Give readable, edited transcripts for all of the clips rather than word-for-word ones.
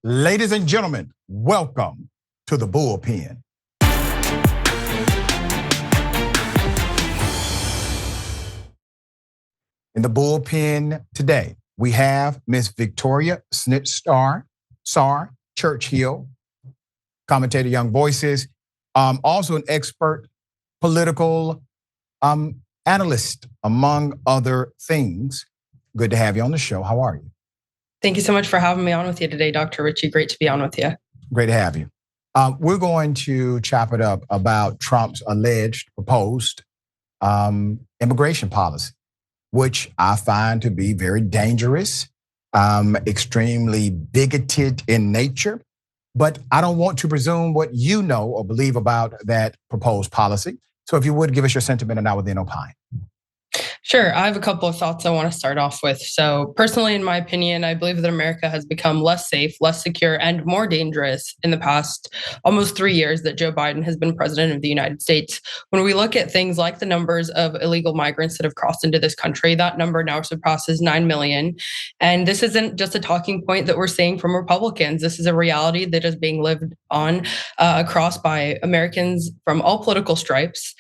Ladies and gentlemen, welcome to the bullpen. In the bullpen today, we have Miss Victoria Snitz Sar Churchill, commentator, Young Voices, also an expert political analyst, among other things. Good to have you on the show. How are you? Thank you so much for having me on with you today, Dr. Ritchie. Great to be on with you. Great to have you. We're going to chop it up about Trump's alleged proposed immigration policy, which I find to be very dangerous, extremely bigoted in nature. But I don't want to presume what you know or believe about that proposed policy. So if you would, give us your sentiment and I will then opine. Sure. I have a couple of thoughts I want to start off with. So personally, in my opinion, I believe that America has become less safe, less secure, and more dangerous in the past almost 3 years that Joe Biden has been president of the United States. When we look at things like the numbers of illegal migrants that have crossed into this country, that number now surpasses 9 million. And this isn't just a talking point that we're seeing from Republicans. This is a reality that is being lived on across by Americans from all political stripes.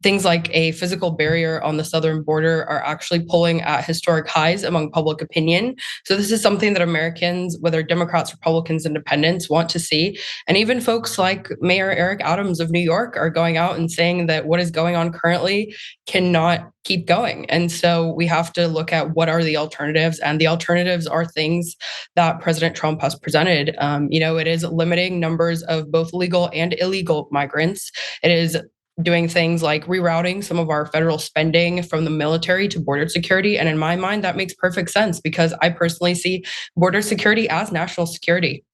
Things like a physical barrier on the southern border are actually pulling at historic highs among public opinion. So this is something that Americans, whether Democrats, Republicans, Independents, want to see. And even folks like Mayor Eric Adams of New York are going out and saying that what is going on currently cannot keep going. And so we have to look at what are the alternatives. And the alternatives are things that President Trump has presented. It is limiting numbers of both legal and illegal migrants. It is doing things like rerouting some of our federal spending from the military to border security. And in my mind, that makes perfect sense because I personally see border security as national security.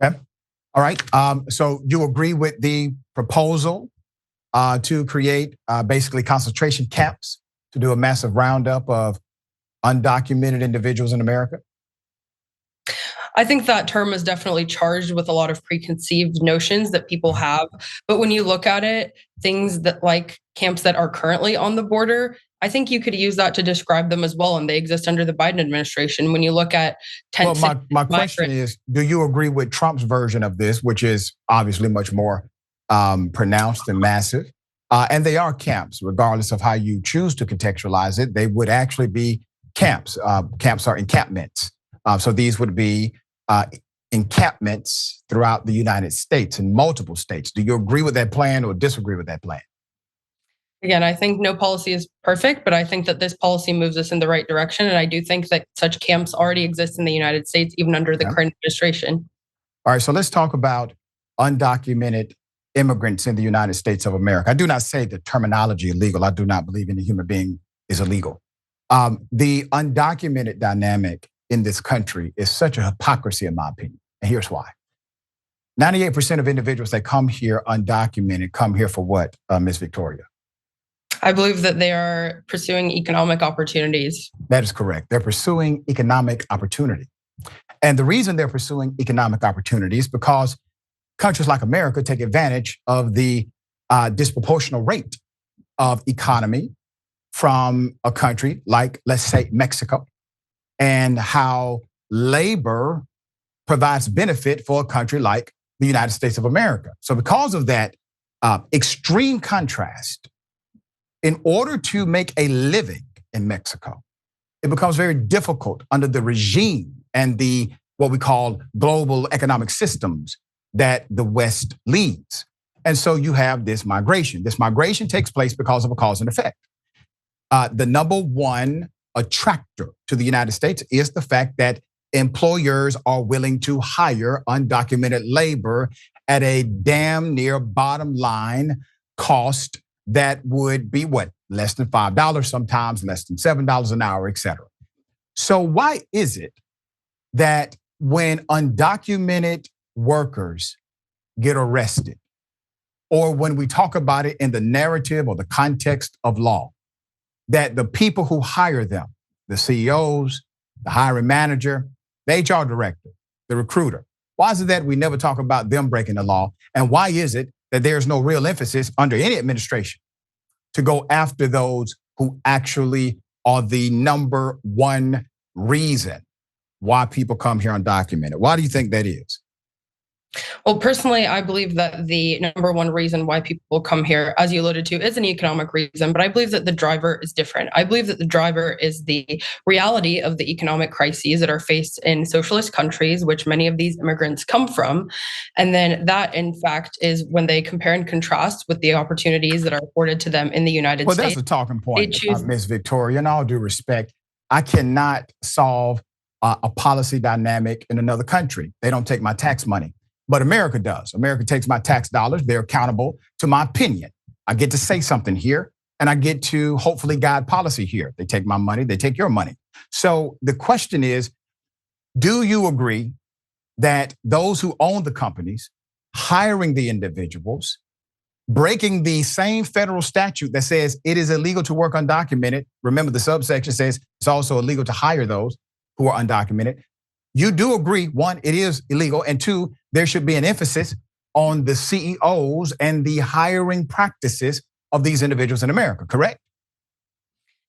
Okay. All right. So you agree with the proposal to create basically concentration camps to do a massive roundup of undocumented individuals in America? I think that term is definitely charged with a lot of preconceived notions that people have. But when you look at it, things that like camps that are currently on the border, I think you could use that to describe them as well. And they exist under the Biden administration. When you look at my question is, do you agree with Trump's version of this, which is obviously much more pronounced and massive? And they are camps, regardless of how you choose to contextualize it. They would actually be camps. Camps are encampments. So these would be encampments throughout the United States, in multiple states. Do you agree with that plan or disagree with that plan? Again, I think no policy is perfect, but I think that this policy moves us in the right direction. And I do think that such camps already exist in the United States, even under the current administration. All right, so let's talk about undocumented immigrants in the United States of America. I do not say the terminology illegal. I do not believe any human being is illegal. The undocumented dynamic in this country is such a hypocrisy, in my opinion. And here's why. 98% of individuals that come here undocumented come here for what, Ms. Victoria? I believe that they are pursuing economic opportunities. That is correct. They're pursuing economic opportunity. And the reason they're pursuing economic opportunity is because countries like America take advantage of the disproportionate rate of economy from a country like, let's say, Mexico, and how labor provides benefit for a country like the United States of America. So because of that extreme contrast, in order to make a living in Mexico, it becomes very difficult under the regime and the what we call global economic systems that the West leads. And so you have this migration. This migration takes place because of a cause and effect. The number one attractor to the United States is the fact that employers are willing to hire undocumented labor at a damn near bottom line cost that would be what? Less than $5, sometimes less than $7 an hour, et cetera. So why is it that when undocumented workers get arrested, or when we talk about it in the narrative or the context of law, that the people who hire them, the CEOs, the hiring manager, the HR director, the recruiter, why is it that we never talk about them breaking the law? And why is it that there's no real emphasis under any administration to go after those who actually are the number one reason why people come here undocumented? Why do you think that is? Well, personally, I believe that the number one reason why people come here, as you alluded to, is an economic reason. But I believe that the driver is different. I believe that the driver is the reality of the economic crises that are faced in socialist countries, which many of these immigrants come from. And then that, in fact, is when they compare and contrast with the opportunities that are afforded to them in the United Well, States. that's a talking point, Ms. Victoria. In all due respect, I cannot solve a policy dynamic in another country. They don't take my tax money. But America does. America takes my tax dollars. They're accountable to my opinion. I get to say something here, and I get to hopefully guide policy here. They take my money, they take your money. So the question is, do you agree that those who own the companies, hiring the individuals, breaking the same federal statute that says it is illegal to work undocumented, remember the subsection says it's also illegal to hire those who are undocumented. You do agree, one, it is illegal, and two, there should be an emphasis on the CEOs and the hiring practices of these individuals in America, correct?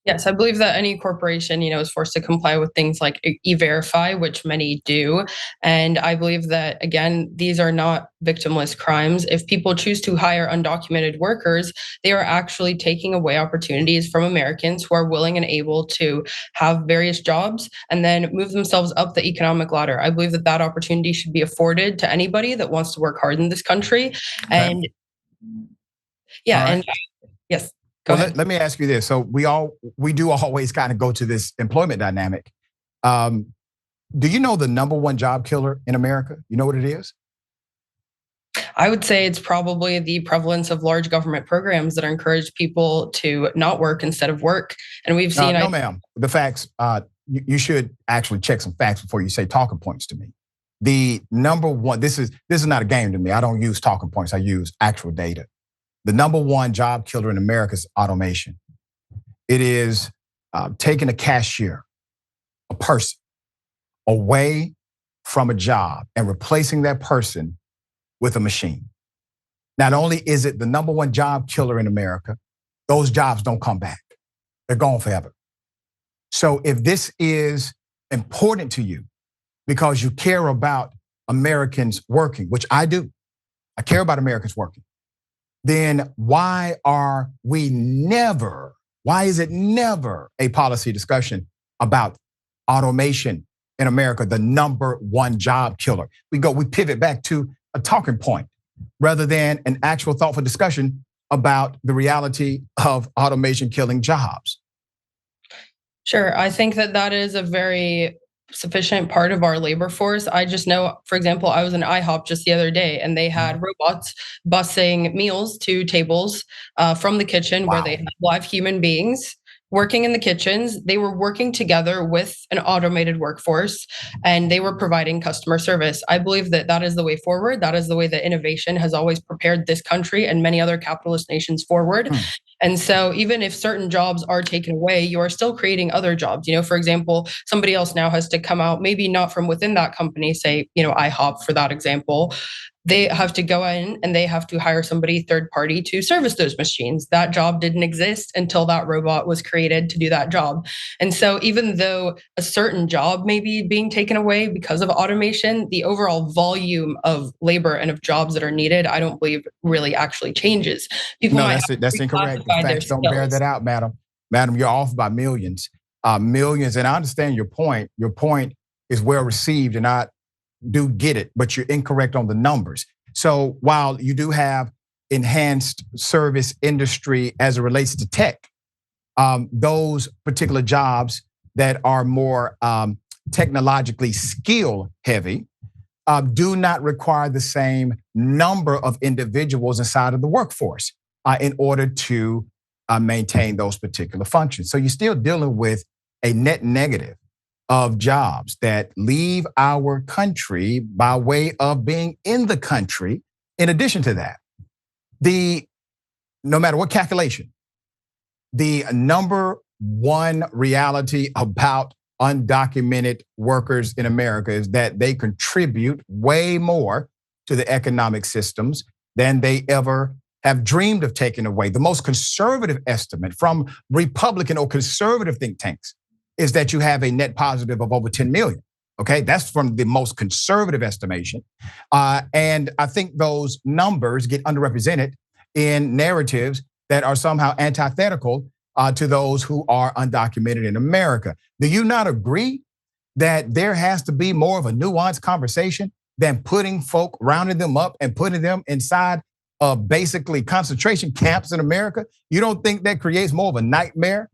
Yes, I believe that any corporation, is forced to comply with things like E-Verify, which many do. And I believe that, again, these are not victimless crimes. If people choose to hire undocumented workers, they are actually taking away opportunities from Americans who are willing and able to have various jobs and then move themselves up the economic ladder. I believe that that opportunity should be afforded to anybody that wants to work hard in this country. Okay. And yeah, right. And yes. Well, let me ask you this. So we do always kind of go to this employment dynamic. Do you know the number one job killer in America? You know what it is? I would say it's probably the prevalence of large government programs that encourage people to not work instead of work. And we've seen— No, ma'am. The facts, you should actually check some facts before you say talking points to me. The number one, this is not a game to me. I don't use talking points. I use actual data. The number one job killer in America is automation. It is taking a cashier, a person, away from a job and replacing that person with a machine. Not only is it the number one job killer in America, those jobs don't come back. They're gone forever. So if this is important to you because you care about Americans working, which I do, I care about Americans working, then why is it never a policy discussion about automation in America, the number one job killer? We pivot back to a talking point rather than an actual thoughtful discussion about the reality of automation killing jobs. Sure, I think that is a very sufficient part of our labor force. I just know, for example, I was in IHOP just the other day and they had robots busing meals to tables from the kitchen. Wow. Where they had live human beings working in the kitchens. They were working together with an automated workforce and they were providing customer service. I believe that is the way forward. That is the way that innovation has always prepared this country and many other capitalist nations forward. And so even if certain jobs are taken away, you are still creating other jobs. For example, somebody else now has to come out, maybe not from within that company, say, IHOP for that example. They have to go in and they have to hire somebody third party to service those machines. That job didn't exist until that robot was created to do that job. And so even though a certain job may be being taken away because of automation, the overall volume of labor and of jobs that are needed, I don't believe really actually changes. That's incorrect. The facts don't bear that out, madam. Madam, you're off by millions. Millions, and I understand your point. Your point is well received, and I do get it, but you're incorrect on the numbers. So while you do have enhanced service industry as it relates to tech, those particular jobs that are more technologically skill heavy do not require the same number of individuals inside of the workforce in order to maintain those particular functions. So you're still dealing with a net negative of jobs that leave our country by way of being in the country. In addition to that, no matter what calculation, the number one reality about undocumented workers in America is that they contribute way more to the economic systems than they ever have dreamed of taking away. The most conservative estimate from Republican or conservative think tanks is that you have a net positive of over 10 million Okay, that's from the most conservative estimation. And I think those numbers get underrepresented in narratives that are somehow antithetical to those who are undocumented in America. Do you not agree that there has to be more of a nuanced conversation than putting folk, rounding them up and putting them inside of basically concentration camps in America? You don't think that creates more of a nightmare?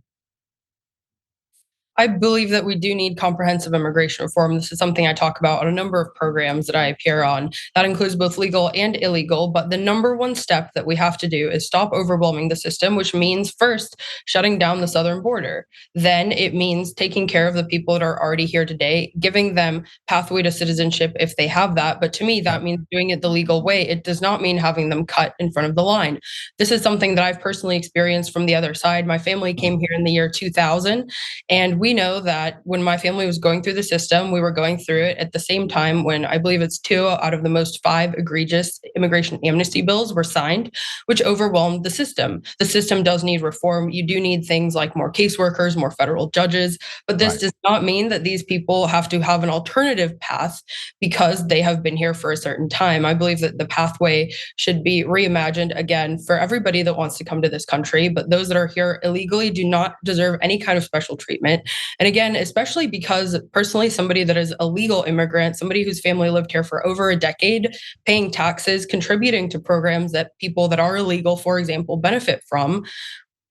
I believe that we do need comprehensive immigration reform. This is something I talk about on a number of programs that I appear on. That includes both legal and illegal. But the number one step that we have to do is stop overwhelming the system, which means first shutting down the southern border. Then it means taking care of the people that are already here today, giving them pathway to citizenship if they have that. But to me, that means doing it the legal way. It does not mean having them cut in front of the line. This is something that I've personally experienced from the other side. My family came here in the year 2000, and we know that when my family was going through the system, we were going through it at the same time when I believe it's 2 out of the most 5 egregious immigration amnesty bills were signed, which overwhelmed the system. The system does need reform. You do need things like more caseworkers, more federal judges, but this does not mean that these people have to have an alternative path because they have been here for a certain time. I believe that the pathway should be reimagined again for everybody that wants to come to this country, but those that are here illegally do not deserve any kind of special treatment. And again, especially because personally, somebody that is a legal immigrant, somebody whose family lived here for over a decade, paying taxes, contributing to programs that people that are illegal, for example, benefit from,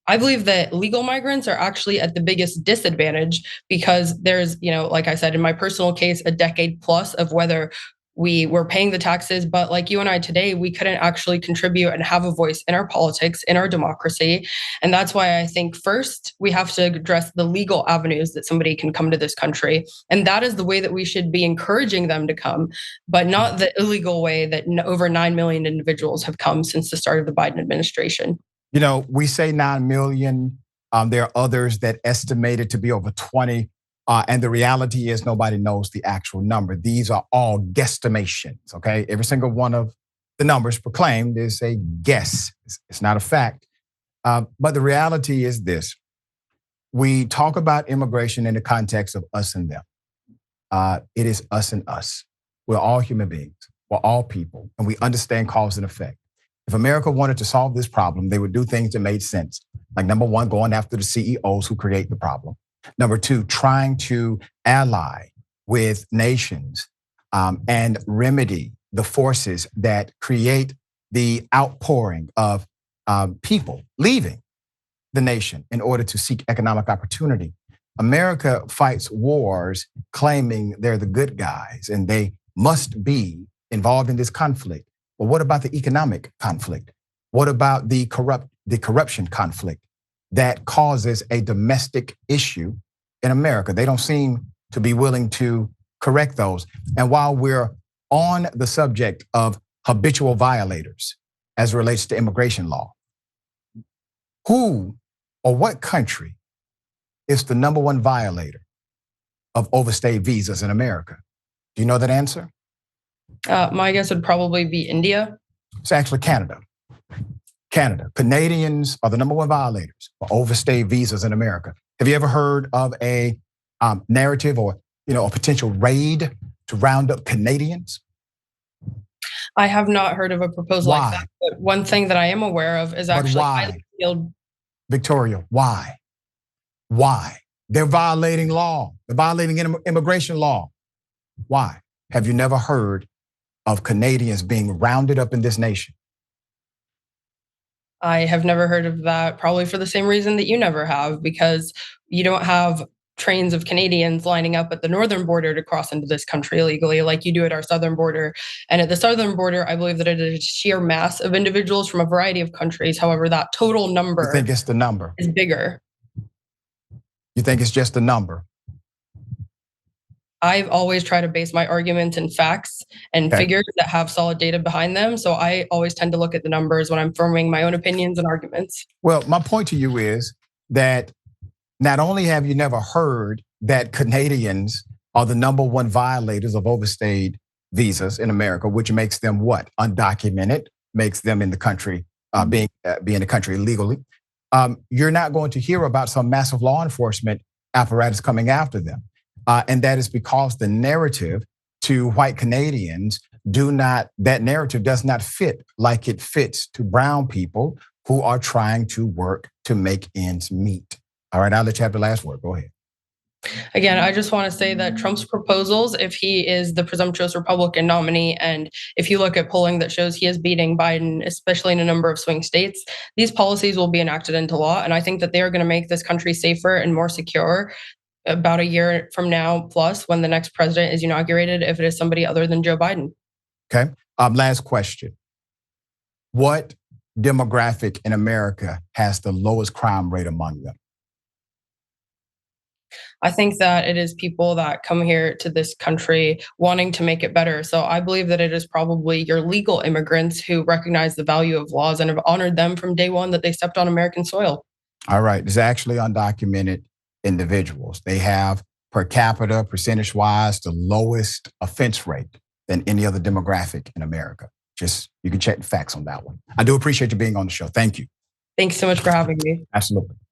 I believe that legal migrants are actually at the biggest disadvantage because there's, like I said, in my personal case, a decade plus of whether we were paying the taxes, but like you and I today, we couldn't actually contribute and have a voice in our politics, in our democracy. And that's why I think first we have to address the legal avenues that somebody can come to this country. And that is the way that we should be encouraging them to come, but not the illegal way that over 9 million individuals have come since the start of the Biden administration. We say 9 million. There are others that estimate it to be over 20. And the reality is nobody knows the actual number. These are all guesstimations, okay? Every single one of the numbers proclaimed is a guess. It's not a fact. But the reality is this. We talk about immigration in the context of us and them. It is us and us. We're all human beings. We're all people. And we understand cause and effect. If America wanted to solve this problem, they would do things that made sense. Like number one, going after the CEOs who create the problem. Number two, trying to ally with nations and remedy the forces that create the outpouring of people leaving the nation in order to seek economic opportunity. America fights wars claiming they're the good guys and they must be involved in this conflict. Well, what about the economic conflict? What about the corruption conflict that causes a domestic issue in America? They don't seem to be willing to correct those. And while we're on the subject of habitual violators as it relates to immigration law, who or what country is the number one violator of overstayed visas in America? Do you know that answer? My guess would probably be India. It's actually Canada. Canadians are the number one violators for overstayed visas in America. Have you ever heard of a narrative or a potential raid to round up Canadians? I have not heard of a proposal like that. But one thing that I am aware of is actually highly skilled. Victoria, why? Why? They're violating law. They're violating immigration law. Why? Have you never heard of Canadians being rounded up in this nation? I have never heard of that, probably for the same reason that you never have, because you don't have trains of Canadians lining up at the northern border to cross into this country illegally like you do at our southern border. And at the southern border, I believe that it is a sheer mass of individuals from a variety of countries. However, that total number You think it's the number? Is bigger. You think it's just the number? I've always tried to base my arguments in facts and figures that have solid data behind them. So I always tend to look at the numbers when I'm forming my own opinions and arguments. Well, my point to you is that not only have you never heard that Canadians are the number one violators of overstayed visas in America, which makes them what? Undocumented, makes them in the country, being in the country illegally. You're not going to hear about some massive law enforcement apparatus coming after them. And that is because the narrative to white Canadians that narrative does not fit like it fits to brown people who are trying to work to make ends meet. All right, I'll let you have the last word. Go ahead. Again, I just want to say that Trump's proposals, if he is the presumptuous Republican nominee, and if you look at polling that shows he is beating Biden, especially in a number of swing states, these policies will be enacted into law. And I think that they are going to make this country safer and more secure about a year from now, plus when the next president is inaugurated, if it is somebody other than Joe Biden. Okay. Last question. What demographic in America has the lowest crime rate among them? I think that it is people that come here to this country wanting to make it better. So I believe that it is probably your legal immigrants who recognize the value of laws and have honored them from day one that they stepped on American soil. All right. It's actually undocumented individuals. They have per capita, percentage wise, the lowest offense rate than any other demographic in America. Just, you can check the facts on that one. I do appreciate you being on the show. Thank you. Thanks so much for having me. Absolutely.